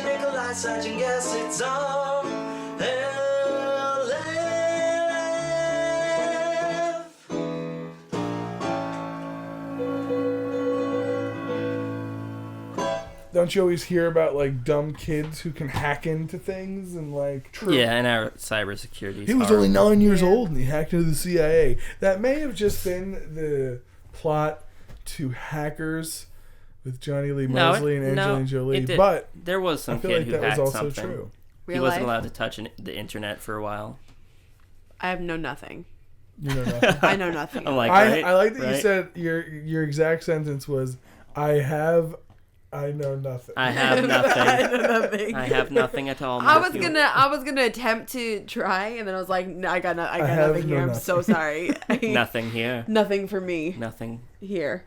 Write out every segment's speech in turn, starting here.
Nikolai, Sergeant, guess it's RLF. Don't you always hear about, like, dumb kids who can hack into things and, like... Yeah, and our cybersecurity. He was only 9 years old and he hacked into the CIA. That may have just been the plot to Hackers with Johnny Lee Mosley and Angelina Jolie. But there was some I feel kid like who that hacked was also something. true. He wasn't allowed to touch the internet for a while. I have know nothing. You know nothing. I know nothing. I'm like, I like that right? you said your exact sentence was, I know nothing. I have nothing. I know nothing. I have nothing at all. I was gonna attempt to try, and then I was like, no, I got nothing here. I'm so sorry. Nothing here. Nothing for me. Nothing here.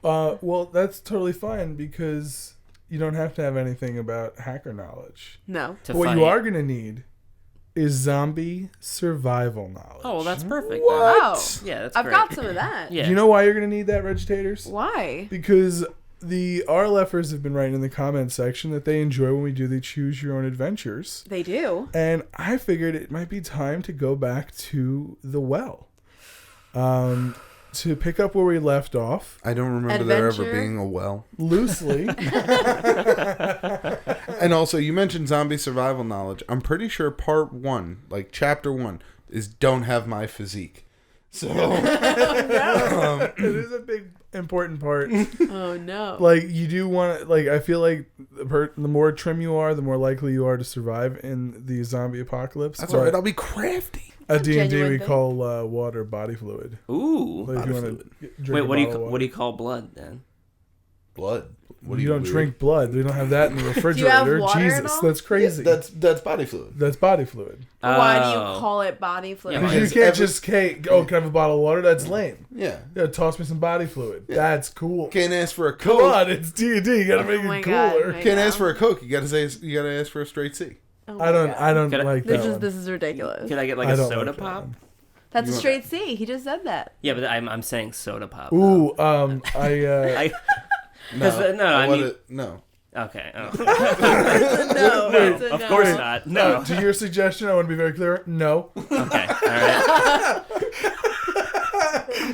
Well, that's totally fine because you don't have to have anything about hacker knowledge. No. What you are gonna need is zombie survival knowledge. Oh, well, that's perfect. What? Oh, yeah, that's I've great. got some of that. Yeah. Do you know why you're gonna need that, Vegetators? Why? Because the RLFers have been writing in the comments section that they enjoy when we do the Choose Your Own Adventures. They do. And I figured it might be time to go back to the well. To pick up where we left off. I don't remember there ever being a well. Loosely. And also, you mentioned zombie survival knowledge. I'm pretty sure part 1, like chapter 1, is don't have my physique. So it is a big important part. Oh no! Like you do want to, like I feel like the more trim you are, the more likely you are to survive in the zombie apocalypse. That's all right. I'll be crafty. At D&D we call water body fluid. Ooh. Like body fluid. Wait, what do you call blood then? Blood. You don't drink blood. We don't have that in the refrigerator. Do you have water Jesus, at all? that's crazy. Yeah, that's body fluid. That's body fluid. Why do you call it body fluid? Yeah, You can't just can I have a bottle of water? That's lame. Yeah. Toss me some body fluid. Yeah. That's cool. Can't ask for a Coke. Come on, it's D&D. You gotta make it cooler. Can't ask for a Coke. You gotta ask for a straight C. Oh I don't like that. This is ridiculous. Could I get like a soda pop? That's a straight C. He just said that. Yeah, but I'm saying soda pop. Ooh, No. Okay. Oh. No. Of course not. No. To your suggestion, I want to be very clear. No. Okay. All right.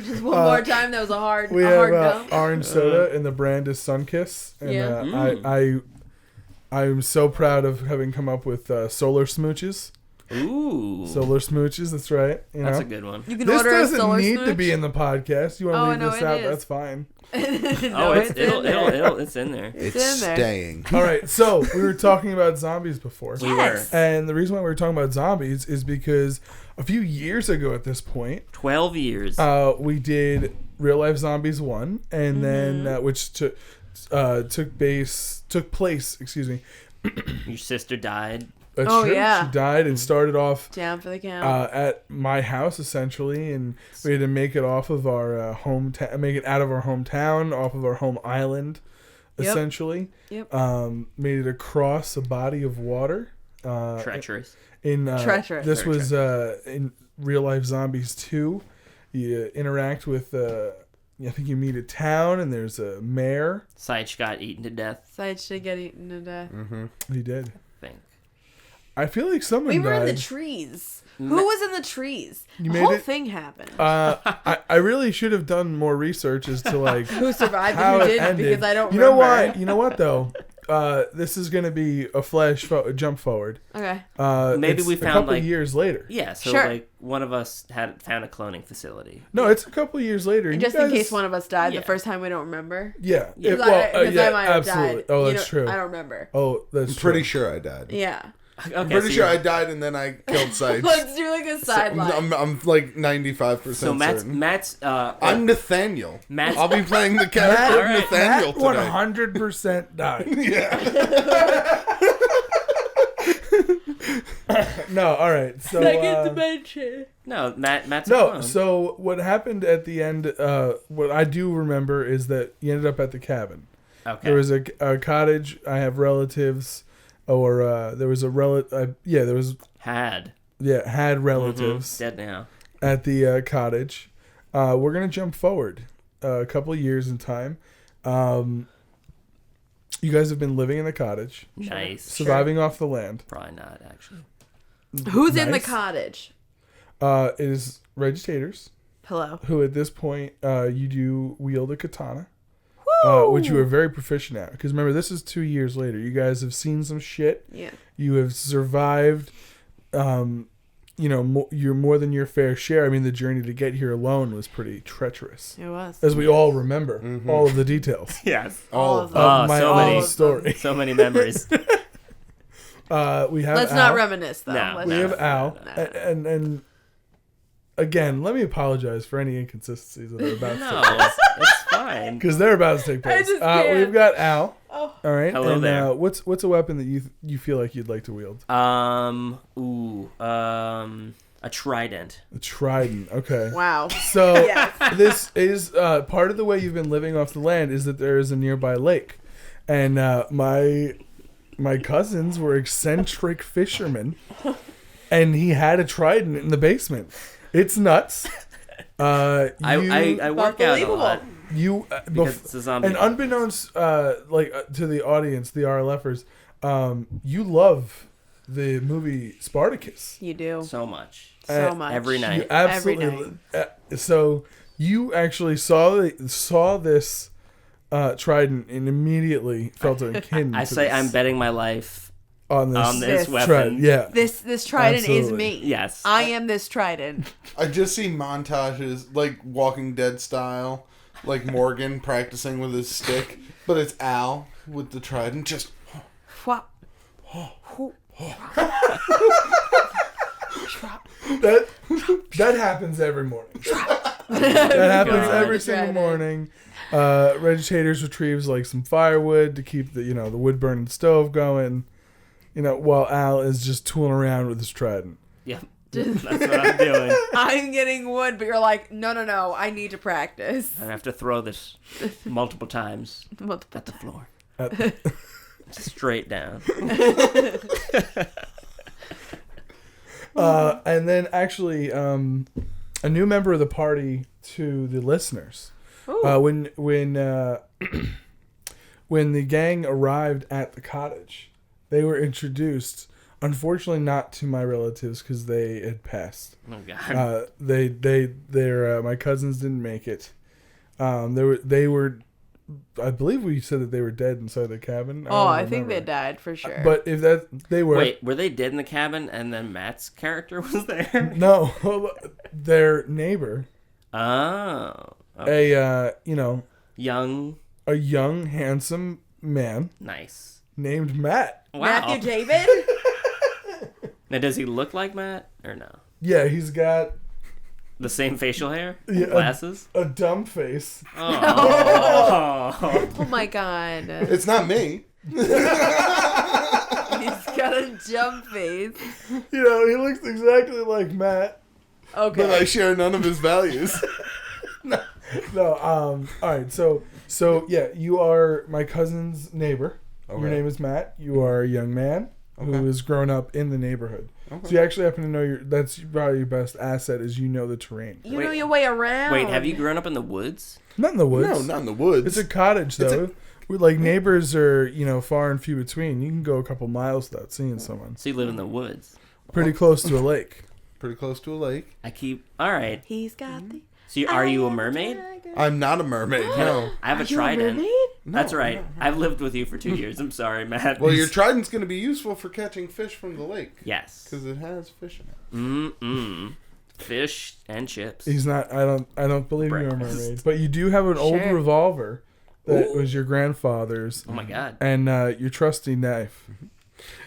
Just one more time. That was a hard. We hard have no. orange soda, and the brand is Sunkiss. And I'm so proud of having come up with Solar Smooches. Ooh. Solar Smooches. That's right. That's a good one. You can this order doesn't a solar need smooch? to be in the podcast. You want to leave this out? That's fine. It's in there. It's staying. All right, so we were talking about zombies before. We were. And the reason why we were talking about zombies is because a few years ago at this point, 12 years, we did Real Life Zombies 1, and then which took place. Excuse me. Your sister died. That's true. Yeah. She died and started off down for the count at my house essentially, and we had to make it off of our make it out of our hometown, off of our home island, essentially. Yep. Made it across a body of water. Treacherous. Treacherous. This was in Real Life Zombies 2. You interact with. I think you meet a town and there's a mayor. Seich got eaten to death. Seich got eaten to death. Mm-hmm. He did. I I feel like someone We were died. in the trees. Who was in the trees? You The made whole it? thing happened. I really should have done more research as to like Who survived how and who it didn't ended. because I don't You know remember. why? You know what though? This is gonna be a jump forward. Okay. Maybe it's we a found couple like years later. Yeah, so Sure. like one of us had found a cloning facility. No, it's a couple years later. And You just in guys- case one of us died Yeah. the first time we don't remember. Yeah. Yeah. Because I might have absolutely. died. Oh, You that's know, true. I don't remember. Oh, that's I'm true. pretty sure I died. Yeah. Okay, I'm pretty so sure you're- I died and then I killed Sides. Let's do like a sideline. I'm like 95% So certain. Matt's I'm Nathaniel. Matt's- I'll be playing the character of Nathaniel Matt today. 100% died. Yeah. No, all right. So Second dimension. No, Matt's a no. clone. So what happened at the end? What I do remember is that you ended up at the cabin. Okay. There was a cottage. I have relatives, or there was a relative. Yeah, there was. had relatives dead now at the cottage. We're gonna jump forward a couple of years in time. You guys have been living in the cottage, Nice. surviving off the land. Probably not, actually. Who's in the Nice. cottage? It is Regitators, Hello. who at this point you do wield a katana, Woo! which you are very proficient at. Because remember, this is 2 years later. You guys have seen some shit. Yeah. You have survived. You're more than your fair share. I mean, the journey to get here alone was pretty treacherous, It was. as we all remember all of the details Yes. All of them. of my so own many. story. So many memories. We have Let's Al. not reminisce, though. No, Let's We no. have Al, no. and again, let me apologize for any inconsistencies that are about to No, take place, it's fine. because they're about to take place. just can't. We've got Al. Oh. All right. Hello and, there. What's a weapon that you feel like you'd like to wield? A trident. A trident. Okay. Wow. So Yes. this is part of the way you've been living off the land is that there is a nearby lake, and my cousins were eccentric fishermen, and he had a trident in the basement. It's nuts. I work out a lot. You Because it's a zombie. and unbeknownst to the audience, the RLFers, you love the movie Spartacus. You do. So much. So much. Every You night. absolutely. So you actually saw this trident and immediately felt a kin. I to say this, I'm betting my life on this, on this This weapon. trident. Yeah. This trident is Absolutely. me. Yes. I am this trident. I just see montages like Walking Dead style, like Morgan practicing with his stick, but it's Al with the trident. Just Whop. That happens every morning. That happens God. every single morning. Regitators retrieves like some firewood to keep the the wood burning stove going. While Al is just tooling around with his trident. Yep. That's what I'm doing. I'm getting wood, but you're like, no, I need to practice. I have to throw this multiple times at the floor. Straight down. And then actually, a new member of the party to the listeners. When the gang arrived at the cottage, they were introduced. Unfortunately, not to my relatives because they had passed. Oh God. My cousins didn't make it. They were. I believe we said that they were dead inside the cabin. I think they died for sure. But if they were. Wait, were they dead in the cabin and then Matt's character was there? No, their neighbor. Oh. Okay. A Young. a young handsome man Nice. named Matt. Wow. Matthew David? Now, does he look like Matt or no? Yeah, he's got The same facial hair? Yeah, Glasses? a dumb face. Oh. Oh my god. it's not me. He's got a jump face. He looks exactly like Matt. Okay. But I share none of his values. No, all right. So yeah, you are my cousin's neighbor. Okay. Your name is Matt. You are a young man who Okay. has grown up in the neighborhood. Okay. So you actually happen to know that's probably your best asset is the terrain. You Wait. know your way around. Wait, have you grown up in the woods? Not in the woods. No, not in the woods. It's a cottage though. Neighbors are far and few between. You can go a couple miles without seeing someone. So you live in the woods. Pretty close to a lake. Pretty close to a lake. All right. He's got the. So are you a mermaid? I'm not a mermaid. No. I have Are a you a trident. mermaid? That's right. I've lived with you for 2 years. I'm sorry, Matt. Well, your trident's going to be useful for catching fish from the lake. Yes. Because it has fish in it. Fish and chips. He's not. I don't believe you're a Breakfast. mermaid. But you do have an old Sure. revolver that was your grandfather's, Oh my God. and your trusty knife.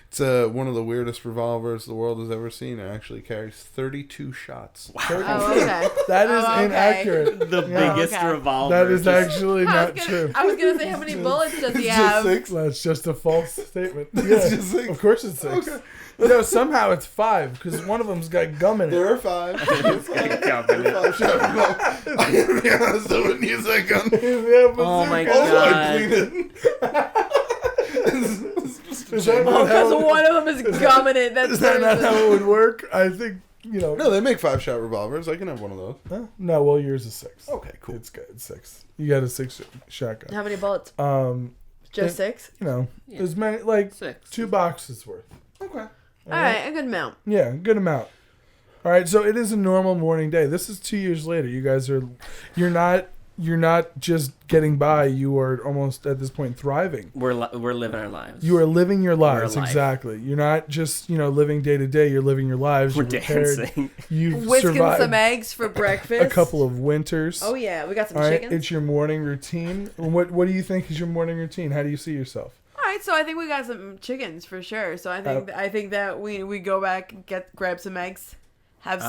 It's one of the weirdest revolvers the world has ever seen. It actually carries 32 shots. Oh, okay. That is Oh, okay. inaccurate. The Yeah. biggest Okay. revolver. That is just- actually not true. I was gonna say how many bullets does he It's have? just 6. That's just a false statement. Yeah, just 6. of course it's 6. Okay. No, somehow it's 5 because one of them's got gum in it. There are 5. It's gonna come in it. 5 shot revolver. I am be honest, I wouldn't use that gun. Yeah, but Oh my Also, I God. clean it. Is that not Because how- one of them is gumming it. That's is that not how it would work? I think No, they make 5 shot revolvers. I can have one of those. Huh? No, well, yours is 6. Okay, cool. It's good. It's 6. You got a 6 shotgun. How many bullets? Just 6? You know, as many, like 6. 2 boxes worth. Okay. All right, a good amount. Yeah, good amount. All right, so it is a normal morning day. This is 2 years later. You guys are, you're not just getting by. You are almost at this point thriving. We're living our lives. You are living your lives, alive. exactly. You're not just living day to day. You're living your lives. We're You're prepared. dancing. You've Whisking survived some eggs for breakfast. a couple of winters. Oh yeah, we got some All right, chickens. it's your morning routine. What do you think is your morning routine? How do you see yourself? All right, so I think we got some chickens for sure. So I think that we go back, grab some eggs, have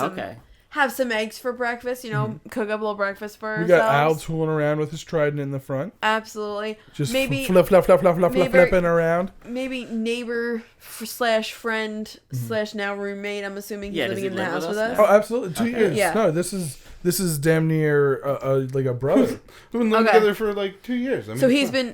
some eggs for breakfast. Cook up a little breakfast for ourselves. We got Al tooling around with his trident in the front. Absolutely. Just maybe flipping around. Maybe neighbor / friend / now roommate. I'm assuming he's living in the house with us. Oh, absolutely. 2 years. Yeah. No, this is damn near like a brother. We've been living together for like 2 years. I mean,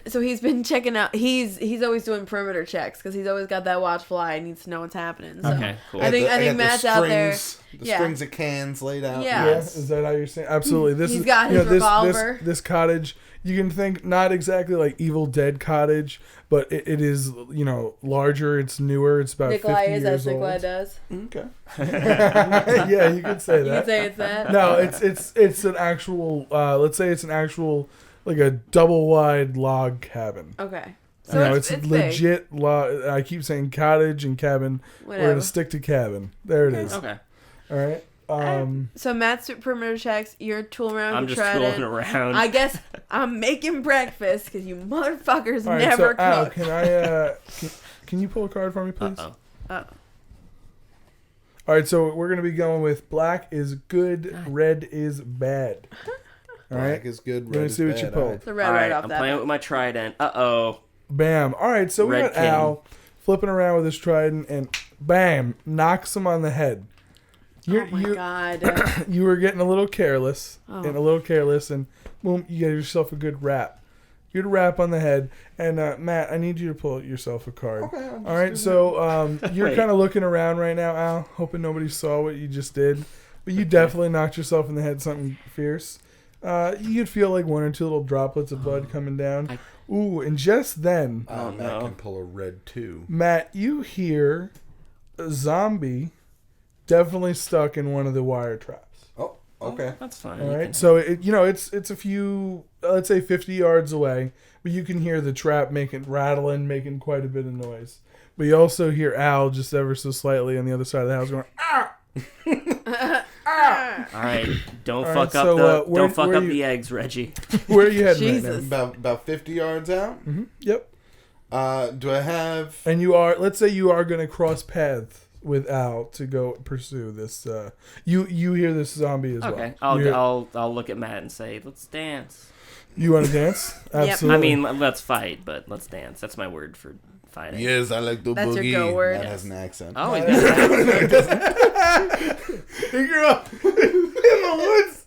so he's been checking out. He's always doing perimeter checks because he's always got that watchful eye and needs to know what's happening. So Okay, cool. I think Matt's out there. The strings of cans laid out. Yeah. Yeah, is that how you're saying? Absolutely. He's got his revolver. This cottage, you can think not exactly like Evil Dead cottage, but it is larger. It's newer. It's about Nikolai 50 is years as Nikolai old. does. Okay. Yeah, you could say You that. can say it's that. No, it's an actual. Let's say it's an actual like a double wide log cabin. Okay. So It's big. legit log. I keep saying cottage and cabin. Whatever. We're gonna stick to cabin. There it is. Okay. All right. So Matt's perimeter checks. You're tooling around. I'm just tooling around. I guess I'm making breakfast because you motherfuckers all right, never so, Al, cook. can I? Can you pull a card for me, please? Uh-oh. All right, so we're gonna be going with black is good, red is bad. All right, Black is good, Let me red is see what bad. you pulled. All right. The red All right, right off I'm that. playing with my trident. Uh-oh. Bam. All right, so we Red got King. Al flipping around with his trident, and bam, knocks him on the head. Oh my god. You were getting a little careless, Oh. and boom, you get yourself a good rap. Good rap on the head. And Matt, I need you to pull yourself a card. Okay. All right, so you're Wait. kind of looking around right now, Al, hoping nobody saw what you just did. But you definitely knocked yourself in the head something fierce. You could feel like 1 or 2 little droplets of blood coming down. Ooh, and just then, Matt no. can pull a red too. Matt, you hear a zombie definitely stuck in one of the wire traps. Oh, okay. That's fine. All right, so it's a few, let's say 50 yards away, but you can hear the trap rattling, making quite a bit of noise. But you also hear Al just ever so slightly on the other side of the house going, ah! All right, don't All fuck right, up so, don't fuck where up you- the eggs, Reggie. Where are you heading Jesus. About 50 yards out. right now? Yep. Do I have? And let's say you are going to cross paths with Al to go pursue this. You hear this zombie as Okay, well. I'll look at Matt and say, let's dance. You want to dance? Absolutely. I mean, let's fight, but let's dance. That's my word for fighting. Yes, I like the That's your boogie. go word. That Yes. has an accent. Oh, he's got that. he grew up in the woods.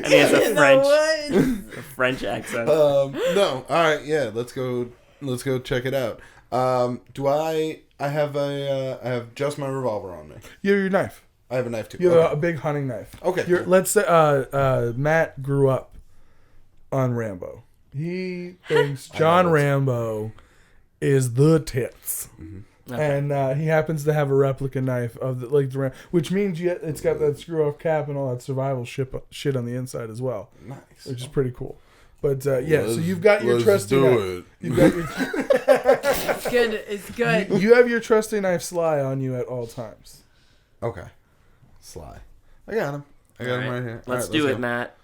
And he has a In French, the woods. a French accent. No. All right. Yeah. Let's go check it out. Do I have just my revolver on me. You have your knife. I have a knife too. You have Okay. a big hunting knife. Okay, You're, cool. let's say Matt grew up on Rambo. He thinks John Rambo is the tits. Okay. And he happens to have a replica knife of the Rambo, which means it's got that screw off cap and all that survival shit on the inside as well, Nice. which is pretty cool. But so you've got your trusty knife. You've got your It's good. It's good. you have your trusty knife Sly on you at all times. Okay. Sly. I got him. I got All him right. right here. Let's All right, do it, go. Matt.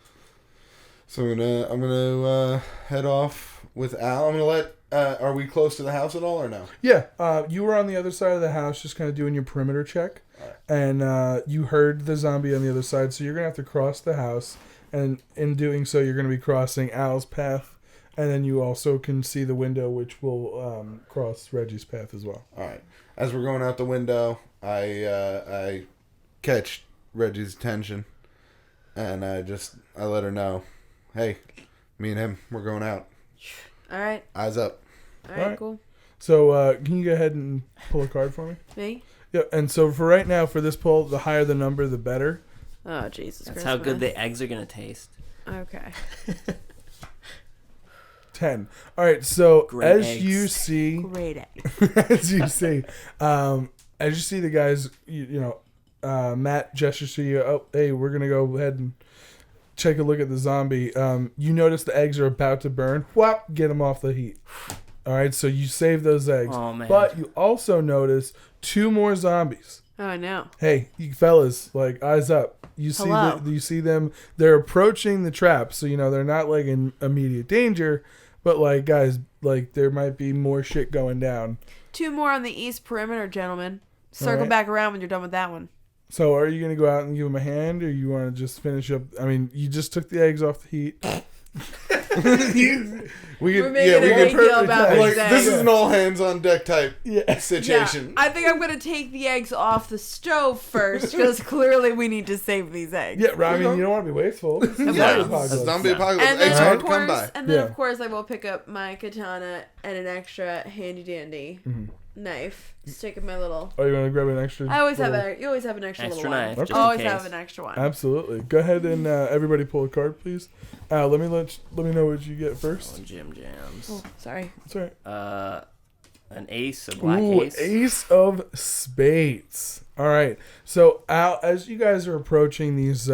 So I'm gonna head off with Al. I'm gonna let. Are we close to the house at all or no? Yeah, you were on the other side of the house, just kind of doing your perimeter check, and you heard the zombie on the other side. So you're gonna have to cross the house, and in doing so, you're gonna be crossing Al's path, and then you also can see the window, which will cross Reggie's path as well. All right. As we're going out the window, I catch Reggie's attention, and I let her know, hey, me and him, we're going out. All right. Eyes up. All right. Alright. Cool. So can you go ahead and pull a card for me? Me? Yeah. And so for right now, for this pull, the higher the number, the better. Oh Jesus That's Christmas. how good the eggs are gonna taste. Okay. 10. All right, so Great as eggs. you see, Great egg. as you see the guys, Matt gestures to you. Oh, hey, we're gonna go ahead and take a look at the zombie. You notice the eggs are about to burn. Whop, get them off the heat. All right, so you save those eggs. Oh, man. But you also notice 2 more zombies. Oh no. Hey, you fellas, like eyes up. You see Hello. you see them. They're approaching the trap, so they're not like in immediate danger. But like guys, like there might be more shit going down. 2 more on the east perimeter, gentlemen. Circle Alright. back around when you're done with that one. So are you gonna go out and give them a hand, or you want to just finish up? I mean, you just took the eggs off the heat. We're making a big deal about Like, these this eggs. is an all hands on deck type Yeah. situation. I think I'm gonna take the eggs off the stove first because clearly we need to save these eggs. Yeah, I mean, you don't want to be wasteful. It's a zombie Yeah, apocalypse. a zombie apocalypse. And then Eggs of hard to come course, by. Yeah. of course, I will pick up my katana and an extra handy dandy knife. Stick in my little. Oh, you want to grab an extra? I always have little- you always have an extra Extra little knife, one. just in Always case. have an extra one. Absolutely. Go ahead and everybody pull a card, please. Let me know what you get first. Oh, Jim Jams. Oh, sorry. That's all right. An ace, a black Ooh, ace. Ace of Spades. All right. So, Al, as you guys are approaching these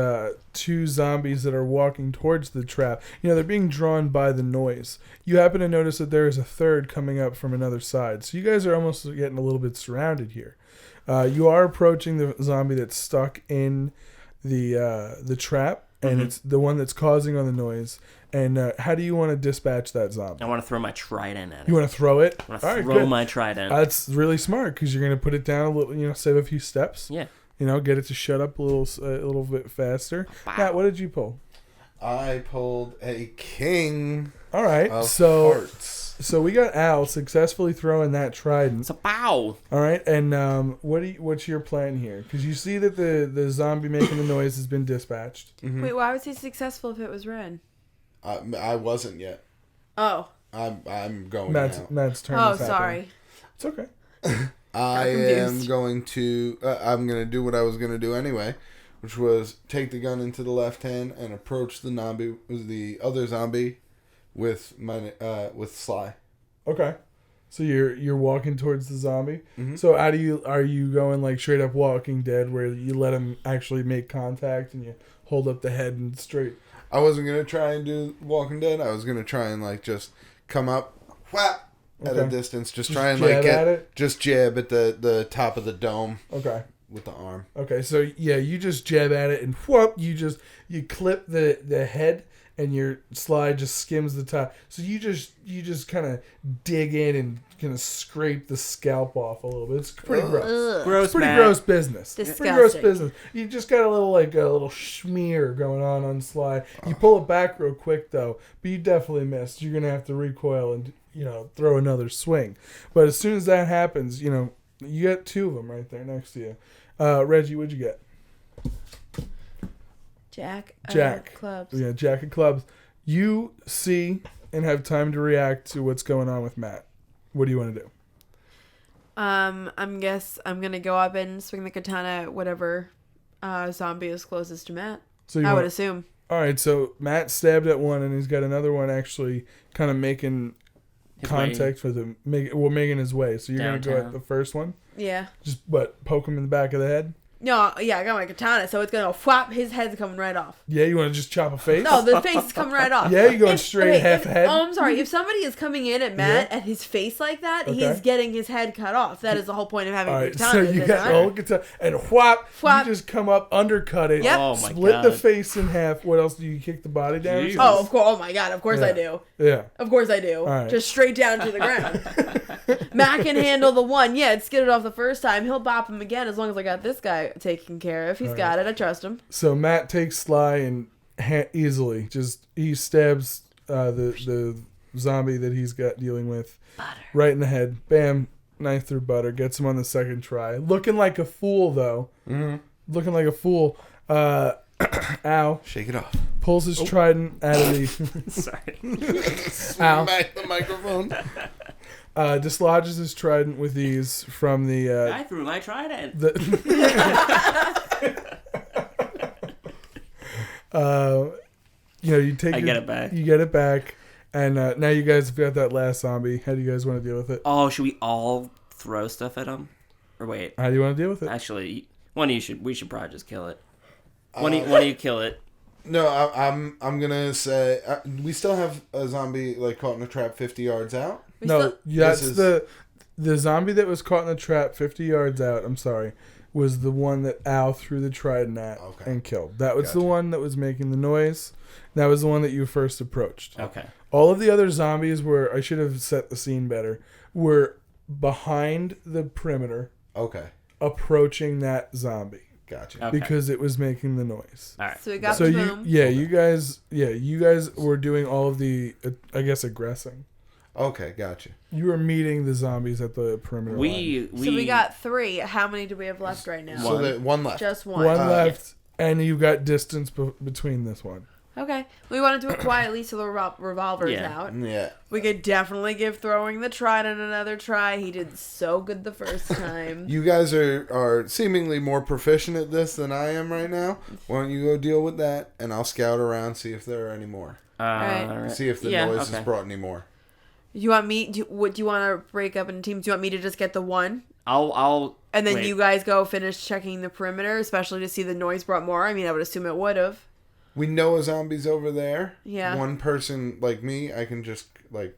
2 zombies that are walking towards the trap, they're being drawn by the noise. You happen to notice that there is a third coming up from another side. So, you guys are almost getting a little bit surrounded here. You are approaching the zombie that's stuck in the trap, and it's the one that's causing all the noise. And how do you want to dispatch that zombie? I want to throw my trident at it. You want to throw it? I want to All right, throw good. my trident. That's really smart because you're going to put it down a little, save a few steps. Yeah. Get it to shut up a little bit faster. Wow. Matt, what did you pull? I pulled a king All right, of so hearts. we got Al successfully throwing that trident. It's a bow. All right, and what's your plan here? Because you see that the zombie making the noise has been dispatched. Wait, why was he successful if it was red? I wasn't yet. Oh. I'm going Matt's turn. Oh, is happening. sorry. It's okay. I am confused. going to. I'm going to do what I was going to do anyway, which was take the gun into the left hand and approach the other zombie with with Sly. Okay. So you're walking towards the zombie. Mhm. So are you going like straight up Walking Dead where you let him actually make contact and you hold up the head and straight? I wasn't gonna try and do Walking Dead. I was gonna try and like just come up, whap at a Okay. distance. Just Just try and jab like at it? just jab at the top of the dome Okay. with the arm. Okay. So yeah, you just jab at it and whoop, you clip the head and your slide just skims the top. So you just kind of dig in and kind of scrape the scalp off a little bit. It's pretty gross. Ugh. Gross, It's pretty Matt. gross business. It's pretty gross Disgusting. business. You just got a little smear going on Sly. You pull it back real quick though, but you definitely missed. You're gonna have to recoil and throw another swing. But as soon as that happens, you got 2 of them right there next to you. Reggie, what'd you get? Jack. Clubs. Yeah, Jack of Clubs. You see and have time to react to what's going on with Matt. What do you want to do? I'm gonna go up and swing the katana at whatever zombie is closest to Matt. So you I would want- assume. All right, so Matt stabbed at one, and he's got another one actually kind of making His contact with him, making his way. So you're gonna go at Downtown. the first one, Yeah. just poke him in the back of the head. No, yeah, I got my katana, so it's gonna flop. His head's coming right off. Yeah, you want to just chop a face? No, the face is coming right off. Yeah, you going straight half head? Oh, I'm sorry. If somebody is coming in at Matt at his face like that, Okay. he's getting his head cut off. That is the whole point of having All a right, katana. so at you this got time. the whole guitar, and whop, Whop. you just come up, undercut it, Yep. Oh my split the God. face in half. What else do you kick the body down? Jesus. Oh, of course. Oh my god. Of course I do. Yeah. Of course I do. right. Just straight down to the ground. Matt can handle the one. Yeah, it skidded off the first time. He'll bop him again as long as I got this guy taken care of. He's got it. I trust him. So Matt takes Sly and easily he stabs the zombie that he's got dealing with right in the head. Bam, knife through butter. Gets him on the second try. Looking like a fool though. Mm-hmm. Looking like a fool. Al Shake it off. pulls his trident out of the Sorry. Ow. Smack the microphone. dislodges his trident with ease from the I threw my trident. you take I get it back. You get it back, And now you guys have got that last zombie. How do you guys want to deal with it? Oh, should we all throw stuff at him? Or wait. How do you want to deal with it? Actually, we should probably just kill it. One of you kill it. No, I'm gonna say we still have a zombie like caught in a trap 50 yards out. That's the zombie that was caught in the trap 50 yards out. I'm sorry, was the one that Al threw the trident at and killed. That was the one that was making the noise. That was the one that you first approached. Okay. All of the other zombies were, I should have set the scene better, were behind the perimeter. Okay. Approaching that zombie. Gotcha. Okay. Because it was making the noise. All right. So we got so boom. you guys were doing all of the, I guess, aggressing. Okay, gotcha. You were meeting the zombies at the perimeter line. So we got 3. How many do we have left right now? So one left. Just one. One left, and you got distance between this one. Okay. We want to do it quietly so the revolver's out. Yeah. We could definitely give throwing the trident another try. He did so good the first time. You guys are seemingly more proficient at this than I am right now. Why don't you go deal with that, and I'll scout around, see if there are any more. Alright. See if the noise has brought any more. You want me? Do you want to break up into teams? Do you want me to just get the one? I'll. And then you guys go finish checking the perimeter, especially to see the noise brought more. I mean, I would assume it would have. We know a zombie's over there. Yeah. One person like me, I can just like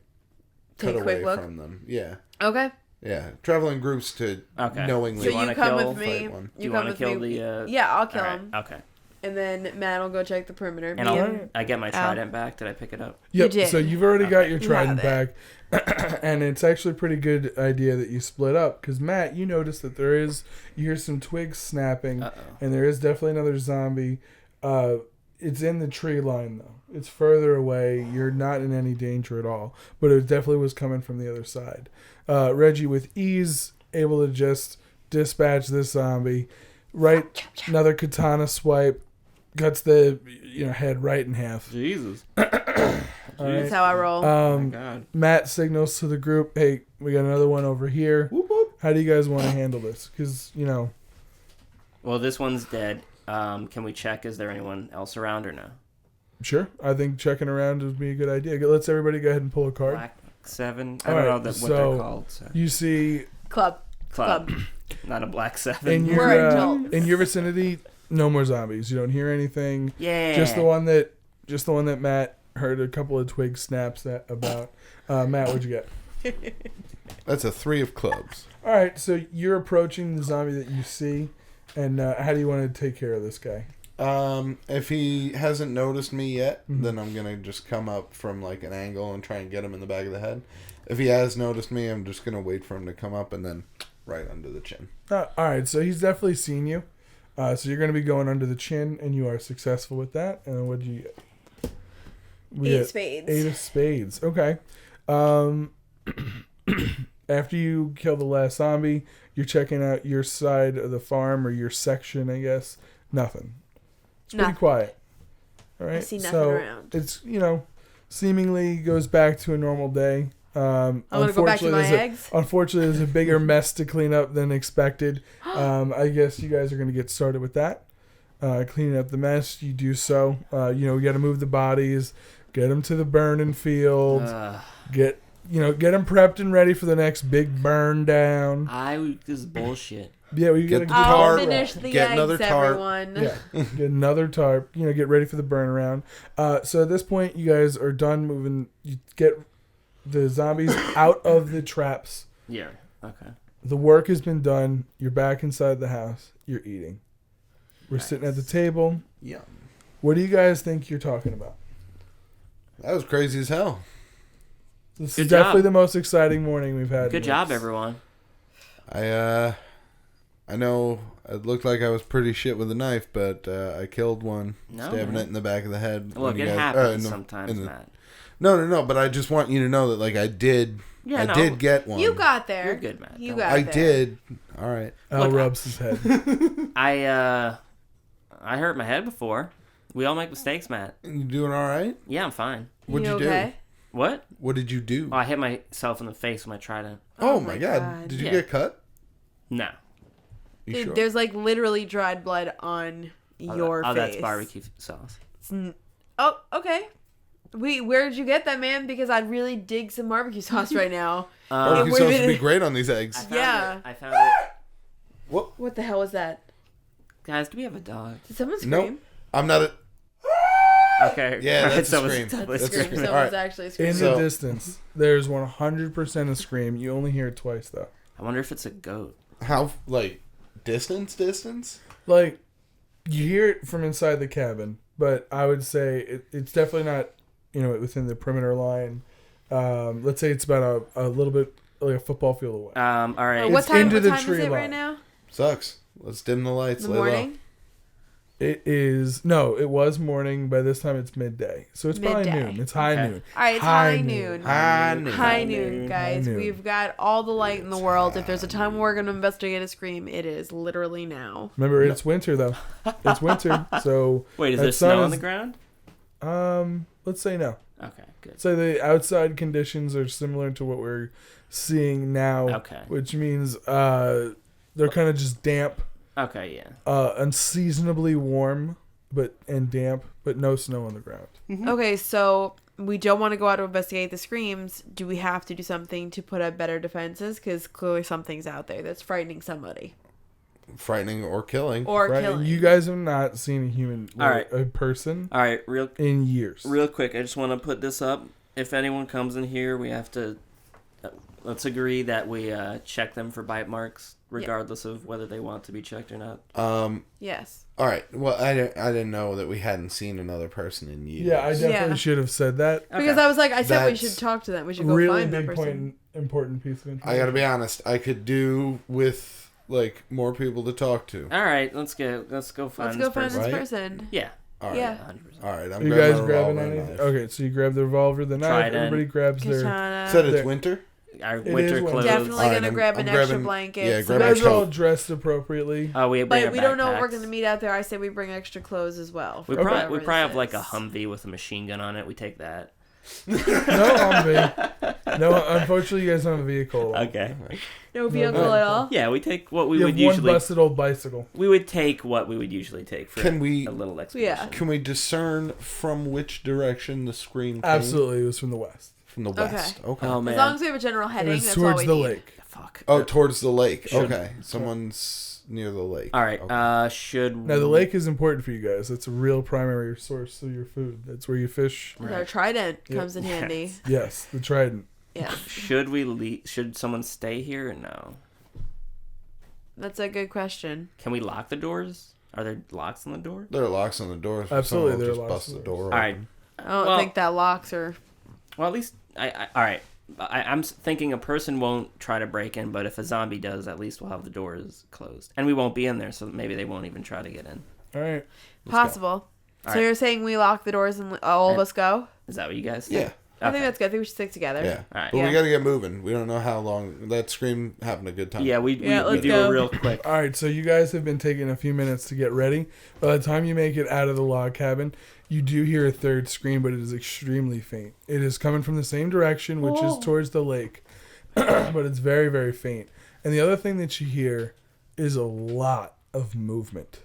take cut a quick away look from them. Yeah. Okay. Yeah. Travel in groups to knowingly. So you come with me. You want to kill the? Yeah, I'll kill him. Okay. And then Matt will go check the perimeter. And I get my trident back. Did I pick it up? Yep. You did. So you've already got your trident back, and it's actually a pretty good idea that you split up because Matt, you notice that you hear some twigs snapping, and there is definitely another zombie. It's in the tree line though. It's further away. You're not in any danger at all, but it definitely was coming from the other side. Reggie, with ease, able to just dispatch this zombie. Right, another katana swipe. Cuts the head right in half. Jesus. That's how I roll. Oh my God. Matt signals to the group, hey, we got another one over here. Whoop, whoop. How do you guys want to handle this? Because, Well, this one's dead. Can we check? Is there anyone else around or no? Sure. I think checking around would be a good idea. Let's everybody go ahead and pull a card. Black 7. I don't know what they're called. So. You see... Club. Not a black 7. In your vicinity, no more zombies. You don't hear anything. Yeah. Just the one that Matt heard a couple of twig snaps about. Matt, what'd you get? That's a 3 of clubs. All right, so you're approaching the zombie that you see, and how do you want to take care of this guy? If he hasn't noticed me yet, then I'm gonna just come up from like an angle and try and get him in the back of the head. If he has noticed me, I'm just gonna wait for him to come up and then right under the chin. All right, so he's definitely seen you. So you're going to be going under the chin, and you are successful with that. And what did you get? 8 of spades. 8 of spades. Okay. After you kill the last zombie, you're checking out your side of the farm or your section, I guess. Nothing. It's pretty quiet. All right. I see nothing around. It's seemingly goes back to a normal day. I'm gonna go back to my eggs. Unfortunately, there's a bigger mess to clean up than expected. I guess you guys are going to get started with that. Cleaning up the mess, you do so. You got to move the bodies, get them to the burning field, get them prepped and ready for the next big burn down. This is bullshit. Yeah, well, you got to I'll finish the get eggs, another tarp. everyone. Yeah, get another tarp. Get ready for the burn around. So at this point, you guys are done moving. You get the zombies out of the traps. Yeah. Okay. The work has been done. You're back inside the house. You're eating. We're sitting at the table. Yum. What do you guys think you're talking about? That was crazy as hell. This is definitely the most exciting morning we've had. Good job, everyone. I know it looked like I was pretty shit with a knife, but I killed one, stabbing it in the back of the head. Look, it happens sometimes, Matt. No, but I just want you to know that, like, I did get one. You got there. You're good, Matt. I did. All right. Al rubs his head. I hurt my head before. We all make mistakes, Matt. You doing all right? Yeah, I'm fine. What'd you okay? do? What? What did you do? Oh, I hit myself in the face with my trident. Oh my god. Did you get cut? No. Dude, sure? there's like literally dried blood on your face. Oh, that's barbecue sauce. Oh, okay. Where did you get that, man? Because I'd really dig some barbecue sauce right now. Barbecue sauce would be great on these eggs. I found it. What the hell was that? Guys, do we have a dog? Did someone scream? Nope. I'm not a... Okay. Yeah, that's a Someone's scream. totally That's a screaming. scream. Someone's Alright. actually screaming. In the distance, there's 100% a scream. You only hear it twice, though. I wonder if it's a goat. How, like, distance? Like, you hear it from inside the cabin, but I would say it's definitely not, within the perimeter line. Let's say it's about a little bit, like a football field away. All right. What time into the is tree it line. right now? Sucks. Let's dim the lights. In the morning? It was morning. By this time, it's midday. So it's probably Midday. noon. It's high noon. All right, it's high noon. High noon, guys. High noon. We've got all the light in the world. If there's a time we're going to investigate a scream, it is literally now. Remember, it's winter, though. It's winter, so... Wait, is there snow on the ground? Let's say no. Okay, good. So the outside conditions are similar to what we're seeing now. Okay. Which means they're kind of just damp. Okay, yeah. Unseasonably warm, and damp, but no snow on the ground. Mm-hmm. Okay, so we don't want to go out to investigate the screams. Do we have to do something to put up better defenses? Because clearly something's out there that's frightening somebody. Frightening or killing. Right? Killing. You guys have not seen a human, All right. a person, All right, in years. real quick, I just want to put this up. If anyone comes in here, we have to... let's agree that we check them for bite marks, regardless of whether they want to be checked or not. Yes. All right. Well, I didn't know that we hadn't seen another person in years. Yeah, I definitely should have said that. Okay. Because I was like, I said we That's should talk to them. We should go Really find that big person. important piece of information. I gotta be honest. I could do with like more people to talk to. All right, let's go find this person. Right? person. Yeah. All right. Yeah. 100%. All right. I'm You grabbing guys my grabbing revolver and anything? knife. Okay, so you grab the revolver, the knife. Trident. Everybody grabs their... Katana. Said it's There. winter. Our It winter is winter. clothes. Definitely All right, gonna I'm grab an extra grabbing- blanket. yeah, You grab my guys are all coat. dressed appropriately. Oh, we bring But our we don't know if we're backpacks. going to meet out there. I say we bring extra clothes as well. We for probably whatever probably have this like a is. Humvee with a machine gun on it. We take that. No, Humvee. No, unfortunately, you guys don't have a vehicle. Okay. No vehicle at all? Yeah, we take what we You would have one usually. busted old bicycle. We would take what we would usually take for Can we- a little expedition. Can we discern from which direction the scream came? Absolutely, it was from the west. From the west. Okay. Oh man. As long as we have a general It heading, was that's all towards we the need. lake. Fuck. Oh, towards the lake. Should- Okay. Someone's near the lake. All right. Okay. Should Now, the lake is important for you guys. It's a real primary source of your food. That's where you fish. Our trident Yep. comes in handy. Yes, the trident. Yeah. should we should someone stay here or no? That's a good question. Can we lock the doors? Are there locks on the door? There are locks on the doors. Absolutely, Someone there are will just locks bust on the the door. doors. All right. open. I don't Well- think that locks are... Well, at least all right. I'm thinking a person won't try to break in, but if a zombie does, at least we'll have the doors closed, and we won't be in there, so maybe they won't even try to get in. All right. Possible. All So right. you're saying we lock the doors and all of us go? Is that what you guys? Yeah. Think? I think Okay. that's good. I think we should stick together. Yeah. All right. But Yeah. we got to get moving. We don't know how long. That scream happened a good time. Yeah, we let's do go. it real quick. All right, so you guys have been taking a few minutes to get ready. By the time you make it out of the log cabin, you do hear a third scream, but it is extremely faint. It is coming from the same direction, which is towards the lake, but it's very, very faint. And the other thing that you hear is a lot of movement.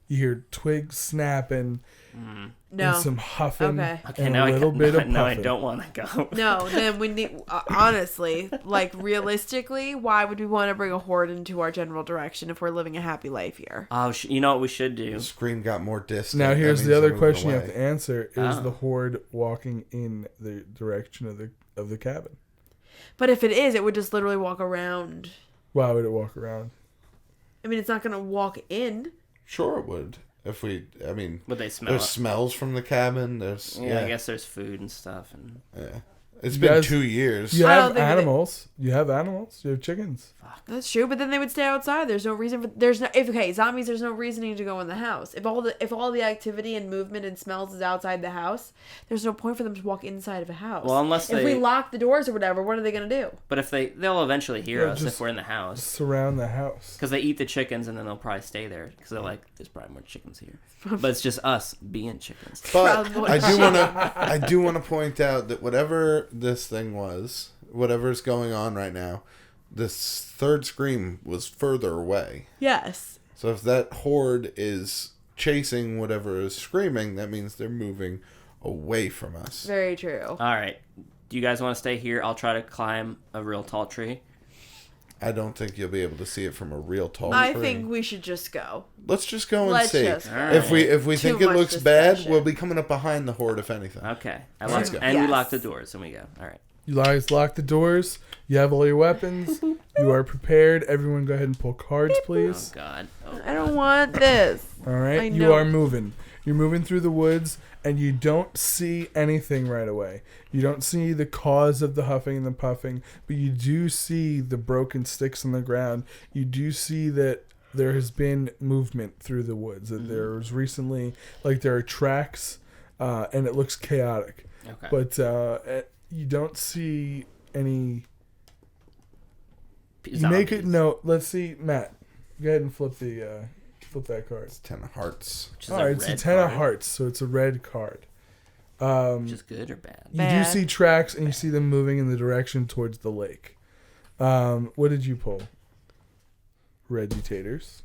You hear twigs snapping No. and some huffing Okay. Okay, and now a little bit of now I puffing. don't want to go. No, then we need... honestly, like, realistically, why would we want to bring a horde into our general direction if we're living a happy life here? Oh, you know what we should do? The scream got more distant. Now That here's means the other they're moving question you have away. to answer: is Oh. the horde walking in the direction of the cabin? But if it is, it would just literally walk around. Why would it walk around? I mean, it's not going to walk in. Sure, it would. If we, I mean, Would they smell there's it? smells from the cabin. There's Yeah, I guess there's food and stuff, and yeah. It's You been guys- 2 years. You I don't have think that- animals. You have animals. You have chickens. That's true, but then they would stay outside. There's no reason for zombies. There's no reasoning to go in the house. If all the activity and movement and smells is outside the house, there's no point for them to walk inside of a house. Well, unless if they- we lock the doors or whatever, what are they gonna do? but if they'll eventually hear Yeah, us just- if we're in the house, Surround the house. because they eat the chickens and then they'll probably stay there because they're like, there's probably more chickens here. But it's just us being chickens. But Probably. I do want to point out that whatever this thing was, whatever's going on right now, this third scream was further away. Yes. So if that horde is chasing whatever is screaming, that means they're moving away from us. Very true. All right. Do you guys want to stay here? I'll try to climb a real tall tree. I don't think you'll be able to see it from a real tall tree. I think we should just go. Let's just go and see. Right. If we think it looks bad, we'll be coming up behind the horde, if anything. Okay. Let's go. And we lock the doors, and we go. All right. You guys lock the doors. You have all your weapons. You are prepared. Everyone go ahead and pull cards, please. Oh, God. I don't want this. All right. You are moving. You're moving through the woods, and you don't see anything right away. You don't see the cause of the huffing and the puffing, but you do see the broken sticks on the ground. You do see that there has been movement through the woods. That there was recently, like, there are tracks, and it looks chaotic. Okay. But you don't see any... Zombies. You make it... No, let's see. Matt, go ahead and flip that card. It's 10 of hearts. All right, it's a 10 of hearts, so it's a red card. Which is good or bad? You do see tracks, and you see them moving in the direction towards the lake. What did you pull? Regitators.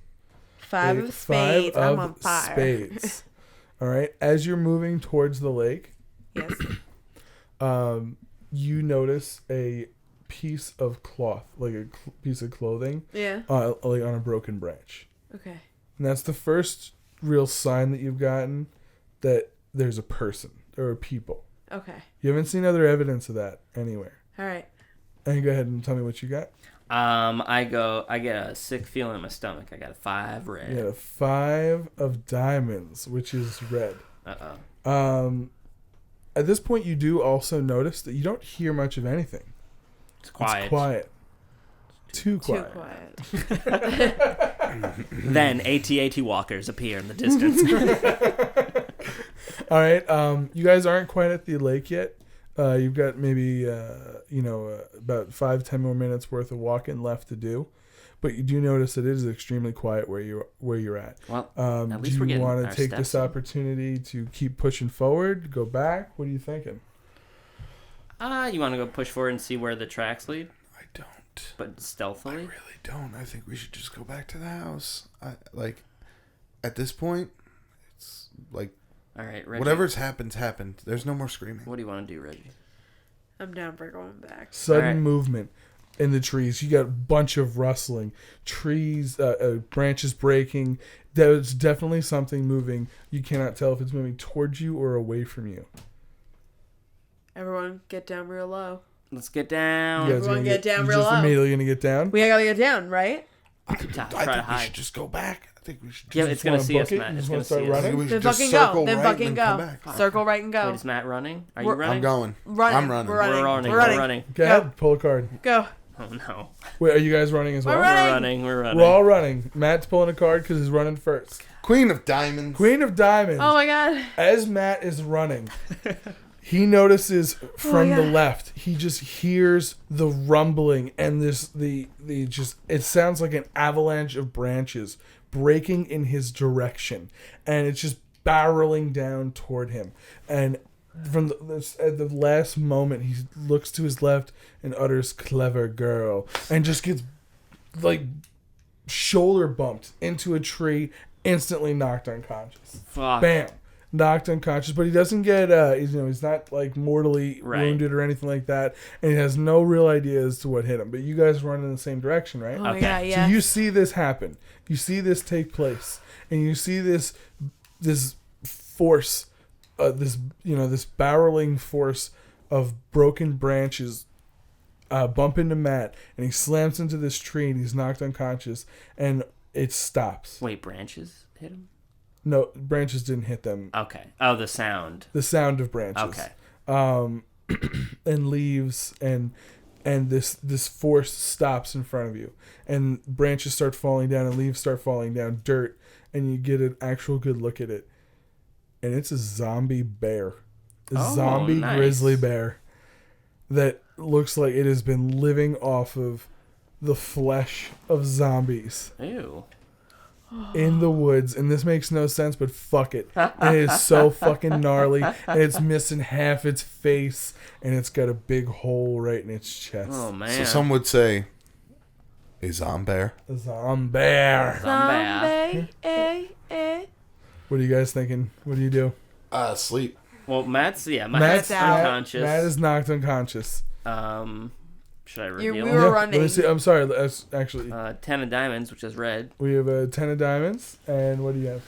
5 of spades. I'm on fire. Spades. All right. As you're moving towards the lake, Yes. you notice a piece of cloth, like a piece of clothing, Yeah. like on a broken branch. Okay. And that's the first real sign that you've gotten that there's a person or people. Okay. You haven't seen other evidence of that anywhere. All right. And go ahead and tell me what you got. I get a sick feeling in my stomach. I got a 5 red. You got a 5 of diamonds, which is red. Uh-oh. At this point, you do also notice that you don't hear much of anything. It's quiet. It's quiet. Too quiet. Too quiet. Then AT-AT walkers appear in the distance. All right. You guys aren't quite at the lake yet. You've got maybe, about 5-10 more minutes worth of walking left to do. But you do notice that it is extremely quiet where you're at. Well, at least do we're you getting want our to take steps this in. opportunity to keep pushing forward, go back? What are you thinking? You want to go push forward and see where the tracks lead? I don't. But stealthily? I really don't. I think we should just go back to the house. At this point, it's like... All right, Reggie. Whatever's happened. There's no more screaming. What do you want to do, Reggie? I'm down for going back. Sudden movement in the trees. You got a bunch of rustling. Trees, branches breaking. There's definitely something moving. You cannot tell if it's moving towards you or away from you. Everyone get down real low. Let's get down. Everyone get down real You're just low. immediately going to get down? We gotta get down, right? I think we should just go back. I think we should. Yeah, it's going to see us, Matt. You It's just going want to to start see us. running? We should Then just fucking circle go. Then right fucking and then come go. back. Circle right and go. Wait, is Matt running? Are you running? I'm going. Running. I'm running. We're running. We're running. We're We're running. running. Go ahead, pull a card. Go. Oh, no. Wait, are you guys running as well? We're We're running. running. We're running. We're all running. Matt's pulling a card because he's running first. Queen of Diamonds. Queen of Diamonds. Oh my god. As Matt is running, he notices from the God. left. He just hears the rumbling and it sounds like an avalanche of branches breaking in his direction, and it's just barreling down toward him. And from at the last moment, he looks to his left and utters "clever girl," and just gets like shoulder bumped into a tree, instantly knocked unconscious. Fuck. Bam. Knocked unconscious, but he doesn't get he's not like mortally wounded or anything like that, and he has no real idea as to what hit him. But you guys run in the same direction, right? Oh my Okay. god, yeah. So you see this happen. You see this take place, and you see this force, this barreling force of broken branches bump into Matt, and he slams into this tree, and he's knocked unconscious, and it stops. Wait, branches hit him? No, branches didn't hit them. Okay. Oh, the sound. The sound of branches. Okay. And leaves and this force stops in front of you, and branches start falling down and leaves start falling down, dirt, and you get an actual good look at it, and it's a zombie bear, zombie nice. grizzly bear that looks like it has been living off of the flesh of zombies Ew. in the woods, and this makes no sense, but fuck it. It is so fucking gnarly, and it's missing half its face, and it's got a big hole right in its chest. Oh, man. So some would say a zombear. A zombear. Zombie. Zombie. What are you guys thinking? What do you do? Sleep. Well, Matt's unconscious. Matt is knocked unconscious. Should I reveal? We were running. Let me see. I'm sorry. That's actually 10 of diamonds, which is red. we have a 10 of diamonds, and what do you have?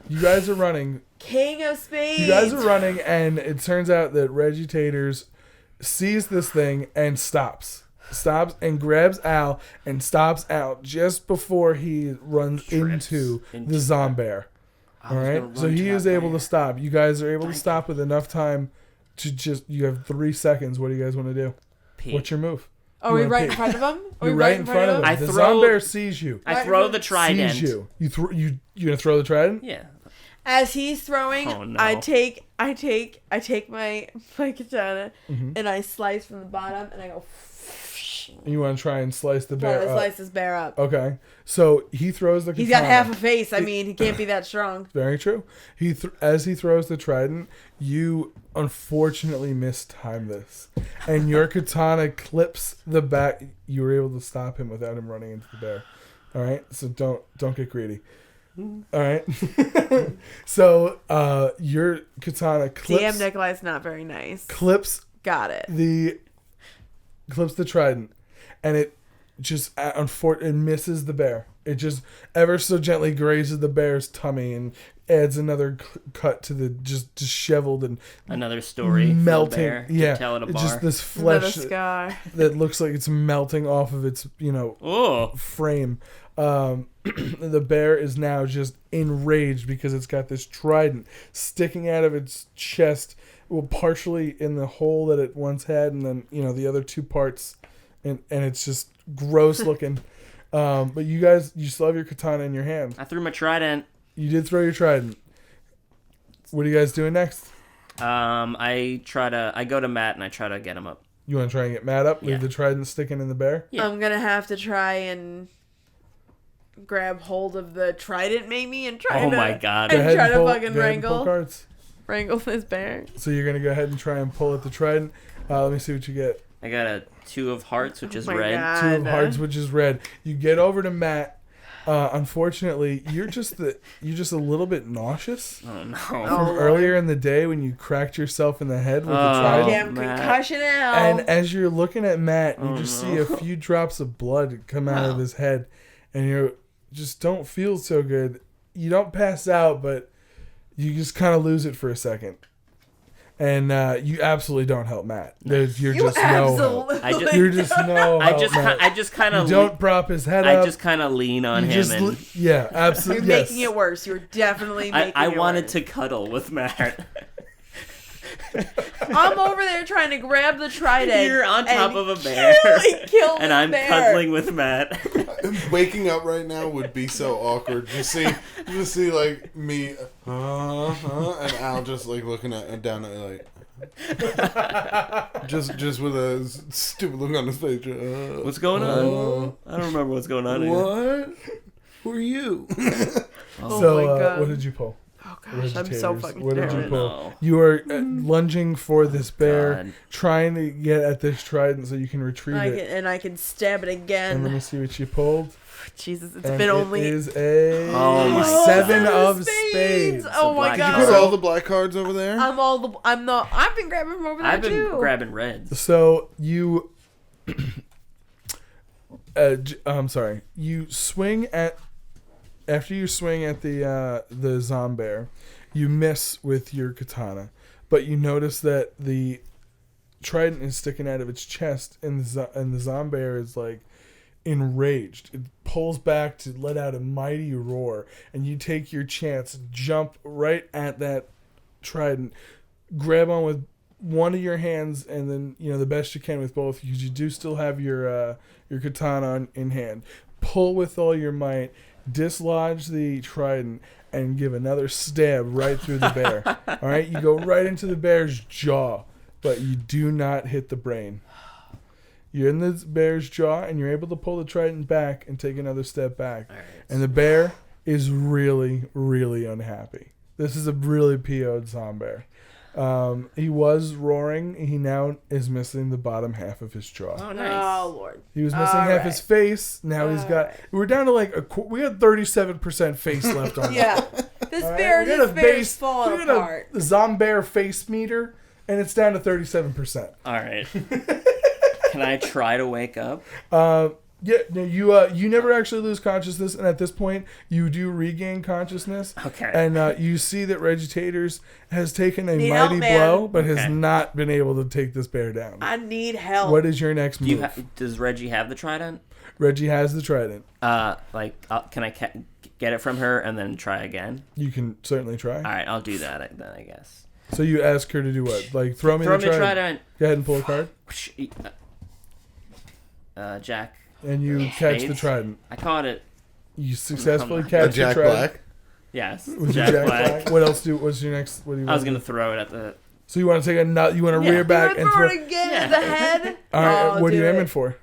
You guys are running. King of spades. You guys are running, and it turns out that Reggie Taters sees this thing and stops and grabs Al and stops Al just before he runs into the Zombear. All right, so he is able to stop. You guys are able to stop with enough time to you have 3 seconds. What do you guys want to do? Pee. What's your move? Are we right in front of him? You're right in front of him. The Zombear sees you. I throw the trident. Sees you. You gonna throw the trident? Yeah. As he's throwing, Oh, no. I take my katana and I slice from the bottom and I go. And you want to try and slice the bear up. Slice this bear up. Okay. So he throws the katana. He's got half a face. I mean, he can't be that strong. Very true. As he throws the trident, you unfortunately mistime this. And your katana clips the back. You were able to stop him without him running into the bear. All right? So don't get greedy. All right? So your katana clips... Damn, Nikolai's not very nice. Clips... Got it. Clips the trident. And it just it misses the bear. It just ever so gently grazes the bear's tummy and adds another cut to the just disheveled and another story melting. For the bear Yeah, to tell at a bar. Just this flesh scar that looks like it's melting off of its frame. The bear is now just enraged because it's got this trident sticking out of its chest. Well, partially in the hole that it once had, and then the other two parts, and it's just gross looking. But you still have your katana in your hand. I threw my trident. You did throw your trident. What are you guys doing next? I go to Matt and I try to get him up. You want to try and get Matt up? Yeah. Leave the trident sticking in the bear? Yeah. I'm gonna have to try and grab hold of the trident, maybe, and try Oh to. my god! And try to go fucking ahead and pull cards. wrangle this bear. So you're gonna go ahead and try and pull at the trident. Let me see what you get. I got a 2 of hearts, which is my red. God. 2 of hearts, which is red. You get over to Matt. Unfortunately, you're just a little bit nauseous Oh no! from earlier in the day when you cracked yourself in the head with the trident. Damn concussion out. And as you're looking at Matt, you see a few drops of blood come out of his head, and you just don't feel so good. You don't pass out, but you just kind of lose it for a second. And you absolutely don't help Matt. You're just no help. You're just no help, Matt. I just kind of don't prop his head up. I just kind of lean on him and yeah, absolutely. You're making it worse. You're definitely making it worse. I wanted to cuddle with Matt. I'm over there trying to grab the trident. You're on top of a bear, kill and I'm bear. cuddling with Matt. Waking up right now would be so awkward. Just see like me, and Al just like looking down at me like, just with a stupid look on his face. What's going on? I don't remember what's going on. What? Who are you? So, my God. what did you pull? Oh gosh, I'm so fucking What did you nervous. pull? No. You are lunging for this bear, God. trying to get at this trident so you can retrieve it. And I can stab it again. And let me see what you pulled. Jesus, it's And been only. It is a Oh my 7 God. of spades. Oh my black Did god! you put all the black cards over there? I've been grabbing from over there I've been too. grabbing reds. So you, I'm sorry. You swing at. After you swing at the Zombear, you miss with your katana, but you notice that the trident is sticking out of its chest, and the Zombear is like enraged. It pulls back to let out a mighty roar, and you take your chance, jump right at that trident, grab on with one of your hands, and then the best you can with both, because you do still have your katana in hand. Pull with all your might. Dislodge the trident and give another stab right through the bear. All right, you go right into the bear's jaw, but you do not hit the brain. You're in the bear's jaw, and you're able to pull the trident back and take another step back. Right. And the bear is really, really unhappy. This is a really PO'd Zombear. He was roaring. He now is missing the bottom half of his jaw. Oh, nice. Oh lord! He was missing half his face. Now he's got. We're down to like we got 37% face left on. Yeah. This All bear, right, we got this a bear's base- falling we got apart. a Zombear face meter, and it's down to 37%. All right. Can I try to wake up? Yeah, no, you never actually lose consciousness, and at this point, you do regain consciousness. Okay. And you see that Regitators has taken a Need help, mighty man. blow, but has Okay. not been able to take this bear down. I need help. What is your next Do move? does Reggie have the trident? Reggie has the trident. Can I get it from her and then try again? You can certainly try. All right, I'll do that then, I guess. So you ask her to do what? Like throw me the trident. Go ahead and pull a card, Jack. and you catch the Spades? trident. I caught it. You successfully A catch the Jack trident. Black. Yes. Was your Jack Black? What else? What's your next? What do you? I was want gonna throw it at the. So you want to take a nut? You want to Yeah. rear back You're and gonna throw? throw it again Yeah. at the head? All right. Oh, What are you do aiming it. for?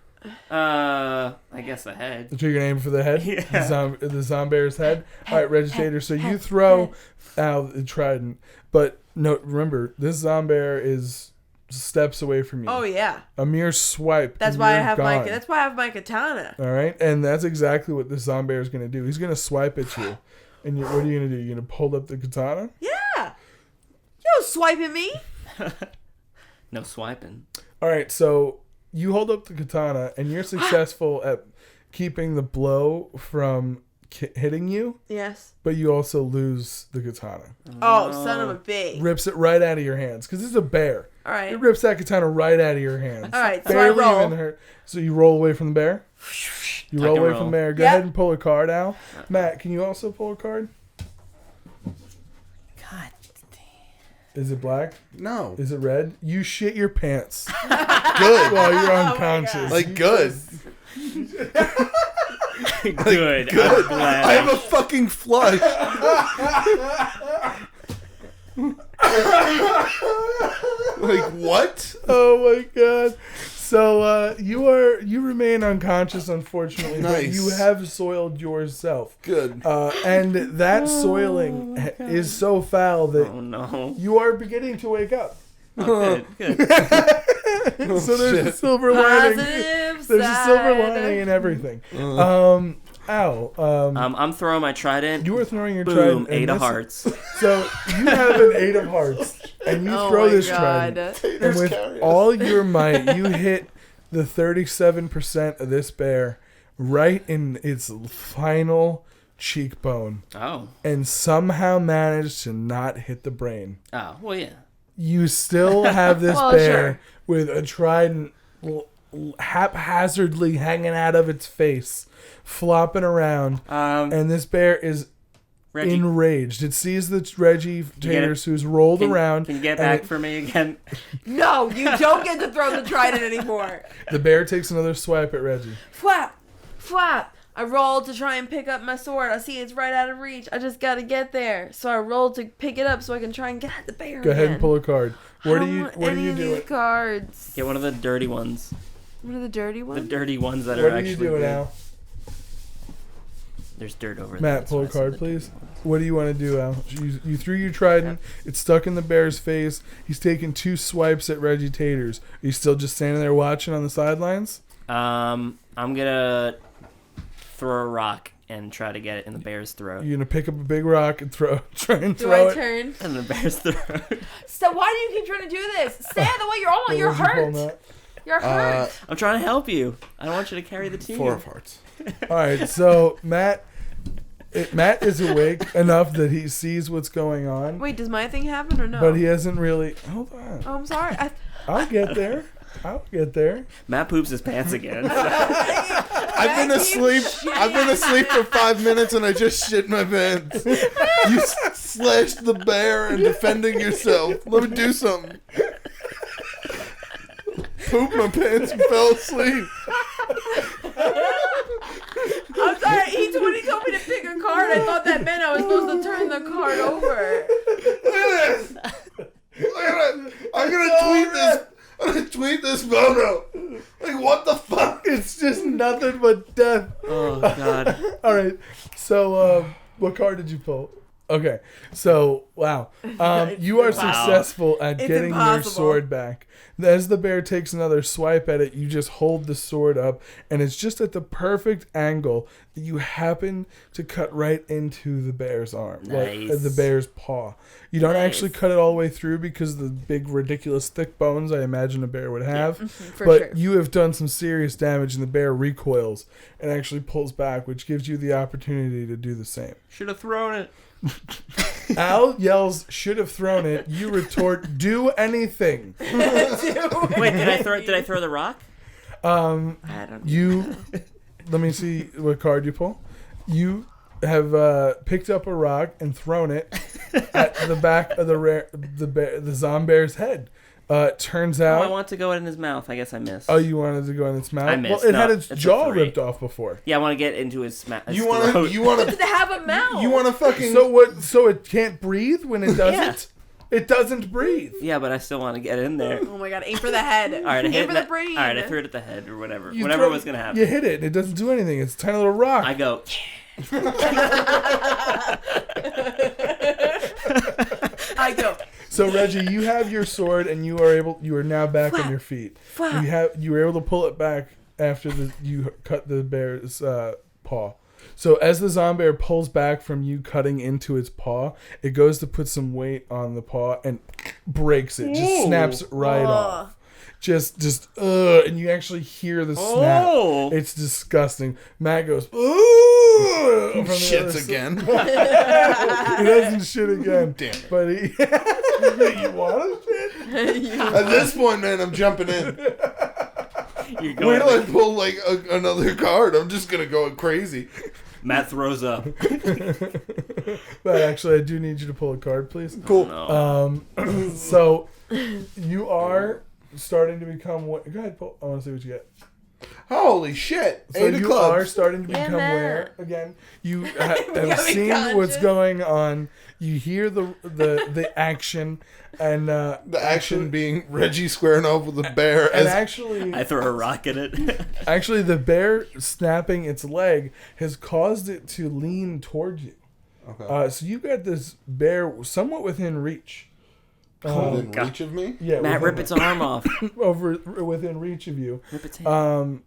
I guess the head. So you're gonna aim for the head, Yeah. the Zombear's head. All right, Regitator. So you throw out the trident, but no, remember this Zombear is steps away from you. Oh yeah. A mere swipe. That's and why I you're have gone. That's why I have my katana. All right, and that's exactly what this Zombear is gonna do. He's gonna swipe at you, and what are you gonna do? You're gonna hold up the katana. Yeah. You don't swipe at me. No swiping. All right, so you hold up the katana, and you're successful at keeping the blow from hitting you, Yes. but you also lose the katana. Oh, son of a bitch. Rips it right out of your hands because it's a bear. All right. It rips that katana right out of your hands. All right, so I Barely roll. even hurt. So you roll away from the bear. You roll can away roll. from the bear. Go Yep. ahead and pull a card, Al. Matt, can you also pull a card? God. Is it black? No. Is it red? You shit your pants Good. while you're unconscious. Like good. Good. Good. I'm glad. I have a fucking flush. Like what? Oh my god. So you remain unconscious, unfortunately, but Nice. you have soiled yourself. Good. And that soiling is so foul that Oh no. you are beginning to wake up. Oh, good. Good. So there's a shit. silver lining. Positive There's a silver side. lining in everything. Al, I'm throwing my trident. you are throwing your Boom. trident. and 8 of this- hearts. So you have an 8 of hearts, and you Oh throw my this God. trident, and There's with carriers. all your might, you hit the 37% of this bear right in its final cheekbone, Oh. and somehow managed to not hit the brain. Oh. Well, yeah. You still have this Well, bear sure. with a trident haphazardly hanging out of its face, flopping around, and this bear is Reggie, enraged. It sees the Reggie Taters who's rolled around. Can you get and back for me again? No, you don't get to throw the trident anymore. The bear takes another swipe at Reggie. Flap, flap. I roll to try and pick up my sword. I see it's right out of reach. I just gotta get there. So I roll to pick it up so I can try and get at the bear. Go ahead and again. pull a card. What I are don't you? want What are any you of doing? these cards. Get one of the dirty ones. What are the dirty The ones? dirty ones that What are are actually. you doing good. now? There's dirt over there. Matt, that's pull why a I said card, the please. dirty ones. What do you want to do, Al? You threw your trident. It's stuck in the bear's face. He's taking 2 swipes at Reggie Taters. Are you still just standing there watching on the sidelines? I'm gonna throw a rock and try to get it in the bear's throat. You're gonna pick up a big rock and try and Do throw I it. turn? In the bear's throat. So why do you keep trying to do this? Stay out of the way. You're What you're would you pull, hurt. Matt? You're hurt. I'm trying to help you. I don't want you to carry the team. 4 of hearts. All right, so Matt is awake enough that he sees what's going on, Wait, does my thing happen or no? but he hasn't really. Hold on, Oh, I'm sorry. I'll get there. Matt poops his pants again. I've been asleep. I've been asleep for 5 minutes and I just shit my pants. You slashed the bear and defending yourself. Let me do something. Pooped my pants and fell asleep. I'm sorry. When he told me to pick a card, I thought that meant I was supposed to turn the card over. Look at this. Look at it. I'm gonna tweet this. I'm gonna tweet this photo. Like what the fuck? It's just nothing but death. Oh God. All right, so what card did you pull? Okay, so wow, you are successful at getting your sword back. As the bear takes another swipe at it, you just hold the sword up, and it's just at the perfect angle that you happen to cut right into the bear's arm, Nice. like the bear's paw. You don't actually cut it all the way through because of the big, ridiculous, thick bones I imagine a bear would have. But sure. you have done some serious damage, and the bear recoils and actually pulls back, which gives you the opportunity to do the same. Should have thrown it. Al yells, "Should have thrown it." You retort, "Do anything." Wait, did I throw the rock? I don't You, let me see what card you pull. You have picked up a rock and thrown it at the back of the zombear's head. Turns out. I want to go in his mouth. I guess I missed. Oh, you wanted to go in its mouth? I missed. Well, it No, had its it's a jaw 3. ripped off before. Yeah, I want to get into his throat. You want to have a mouth. You want to fucking So what? So it can't breathe when it doesn't. Yeah. It doesn't breathe. Yeah, but I still want to get in there. Oh my god, aim for the head. All right, I aim hit for the brain. All right, I threw it at the head or whatever. You Whatever was gonna happen. You hit it, and it doesn't do anything. It's a tiny little rock. I go. I go. So Reggie, you have your sword, and you are now back on your feet. You were able to pull it back after you cut the bear's paw. So as the zombie pulls back from you cutting into its paw, it goes to put some weight on the paw and breaks it. Just snaps it right off. And you actually hear the snap. Oh. It's disgusting. Matt goes, ooh, from the shits other side. again. He doesn't shit again. Damn it. But he, you want to shit? At this point, man, I'm jumping in. You're Wait going. till I pull like another card. I'm just gonna go crazy. Matt throws up. But actually, I do need you to pull a card, please. Cool. No. So you are starting to become. Go ahead, pull. I want to see what you get. Holy shit! So 8 of you clubs. are starting to become Matt. aware again. You have Becoming seen what's conscious. going on. You hear the action, and The action being Reggie squaring off with a bear. and As actually, I throw a rock at it. actually, the bear snapping its leg has caused it to lean toward you. okay. So you got this bear somewhat within reach. Within reach of me. Yeah, Matt, within- rip its arm off. within reach of you. Rip its hand.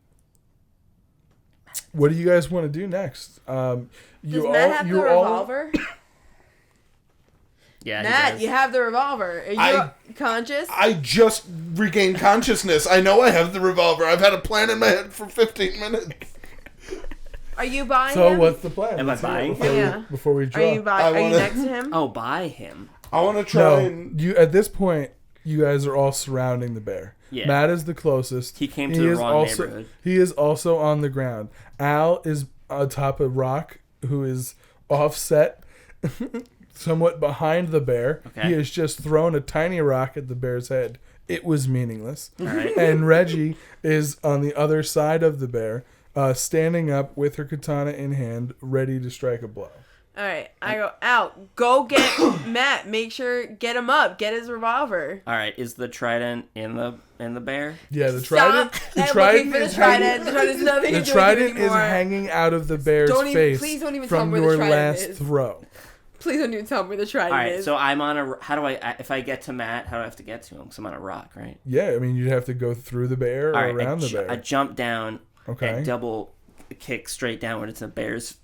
What do you guys want to do next? Does Matt have the revolver? Yeah, he Matt, does. you have the revolver. Are you I- conscious? I just regained consciousness. I know I have the revolver. I've had a plan in my head for 15 minutes. Are you buying So him? what's the plan? Am I Let's hear it buying? before we- Yeah. Before we Are draw. you I are you wanna- next to him? Oh, buy him. I want to try No, and. you at this point, you guys are all surrounding the bear. Yeah. Matt is the closest. He came to the is wrong also, neighborhood. He is also on the ground. Al is atop a rock, who is offset, somewhat behind the bear. Okay. He has just thrown a tiny rock at the bear's head. It was meaningless. All right. And Reggie is on the other side of the bear, standing up with her katana in hand, ready to strike a blow. All right, I go out. Go get Matt. Make sure get him up. Get his revolver. All right. Is the trident in the bear? Yeah, the Stop trident. The looking trident for the is trident. hanging. The trident's nothing The to do trident with is anymore. hanging out of the bear's Don't even- face please don't even tell from me where the your trident last is. throw. Please don't even tell me where the trident All right. is. So I'm on a. How do I? If I get to Matt, how do I have to get to him? Because I'm on a rock, right? Yeah, I mean you'd have to go through the bear or All right. around the bear. I jump down. Okay. And double kick straight down when it's a bear's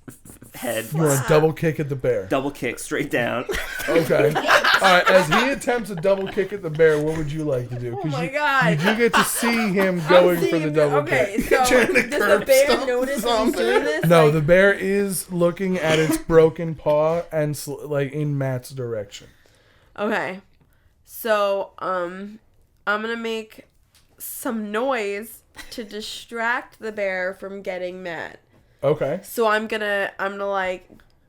head. You want to double kick at the bear. Double kick straight down. Okay. All right. As he attempts a double kick at the bear, what would you like to do? oh my you god. do get to see him going I'm for the seeing- double okay, kick. so Trying to does the curb bear stomp notice the that he's zombie. doing this? No, Like, the bear is looking at its broken paw and like in Matt's direction. Okay. So, I'm gonna make some noise to distract the bear from getting Matt. Okay. So I'm getting the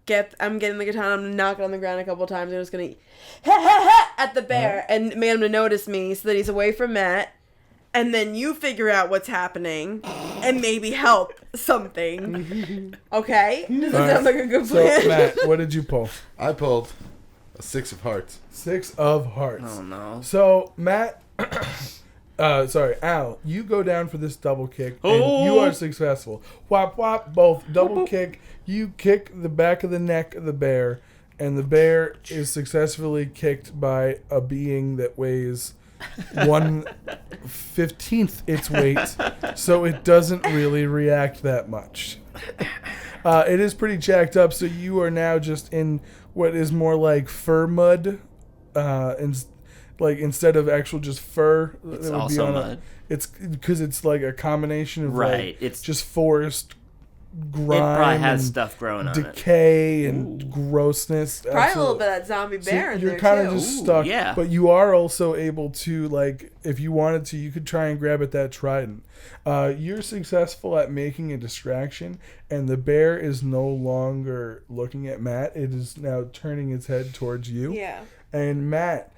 katana, I'm gonna knock it on the ground a couple times, I'm just gonna at the bear and make him to notice me so that he's away from Matt. And then you figure out what's happening and maybe help something. Okay? Does that sound like a good So plan? Matt, what did you pull? I pulled a 6 of hearts. 6 of hearts. Oh no. So Matt, Al, you go down for this double kick, and Oh. you are successful. Whop whop, both double kick. You kick the back of the neck of the bear, and the bear is successfully kicked by a being that weighs 1/15 its weight, so it doesn't really react that much. It is pretty jacked up, so you are now just in what is more like fur mud, instead of actual just fur. It's also mud. It's because it's like a combination of Right, like it's just forest grime. It probably has and stuff growing on it. decay and grossness. Probably a little Absolutely. bit of that zombie bear in You're there kind too. of just Ooh, stuck, yeah. but you are also able to, like, if you wanted to, you could try and grab at that trident. You're successful at making a distraction, and the bear is no longer looking at Matt. It is now turning its head towards you. Yeah. And Matt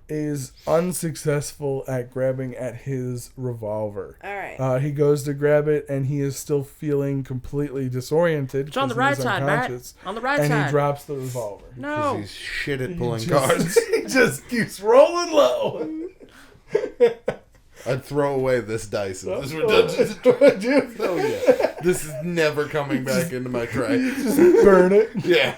is unsuccessful at grabbing at his revolver. All right. He goes to grab it, and he is still feeling completely disoriented. It's on the 'cause he right is side, Matt. unconscious, On the right and side. he drops the revolver. No. He's shit at pulling He cards. He just keeps rolling low. I'd throw away this dice if this were Dungeons and Dragons. Oh yeah, this is never coming back into my tray. Just burn it. Yeah.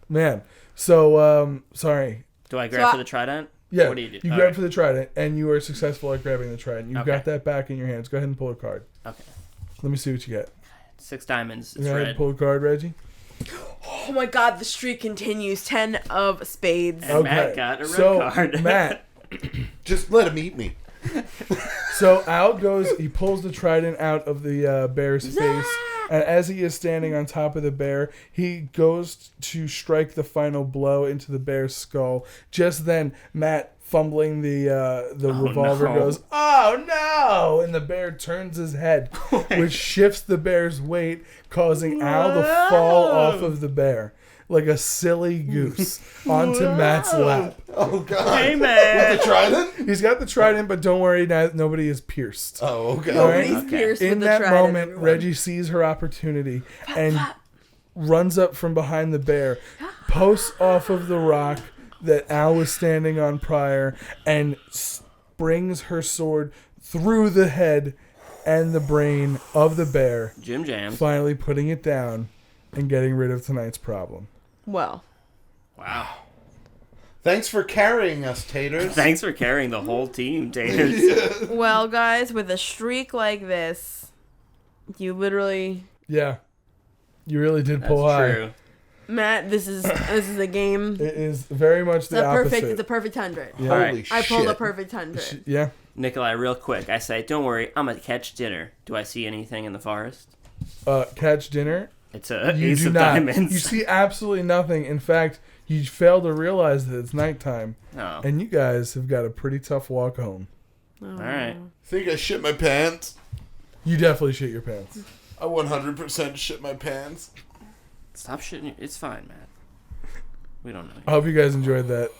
Man. So, sorry. Do I grab So for the trident? Yeah, What do you do? you All grab right. for the trident, and you are successful at grabbing the trident. You've Okay. got that back in your hands. Go ahead and pull a card. Okay. Let me see what you get. 6 diamonds. It's Go ahead and red. pull a card, Reggie. Oh my God, the streak continues. 10 of spades. And Matt got a red so, card. Matt. Just let him eat me. So out goes, he pulls the trident out of the bear's face, and as he is standing on top of the bear, he goes to strike the final blow into the bear's skull. Just then, Matt, fumbling the revolver, no. goes, "Oh no!" And the bear turns his head, which shifts the bear's weight, causing Al to fall off of the bear like a silly goose onto Matt's lap. Oh god. Hey, man. With the trident? He's got the trident, but don't worry, nobody is pierced. Oh okay. Nobody's Alright. pierced In with the that trident, moment, everyone. Reggie sees her opportunity and runs up from behind the bear, posts off of the rock that Al was standing on prior, and springs her sword through the head and the brain of the bear, Jim Jams. finally putting it down and getting rid of tonight's problem. Well, Wow. Thanks for carrying us, taters. Thanks for carrying the whole team, Taters. well, guys, with a streak like this, you literally, Yeah. You really did That's pull high. true. Matt. This is a game. It is very much It's the a opposite. perfect. It's a perfect 100. Yeah. Holy Alright. I pulled a shit. perfect 100. Yeah. Nikolai, real quick, I say, don't worry, I'm going to catch dinner. Do I see anything in the forest? Catch dinner. It's a You ace do of not. diamonds. You see absolutely nothing. In fact, you fail to realize that it's nighttime, Oh. and you guys have got a pretty tough walk home. All right. Think I shit my pants? You definitely shit your pants. I 100% shit my pants. Stop shitting. It's fine, Matt. We don't know. I hope you guys enjoyed that.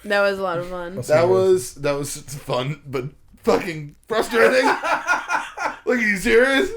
That was a lot of fun. That was fun, but fucking frustrating. Look, are you serious?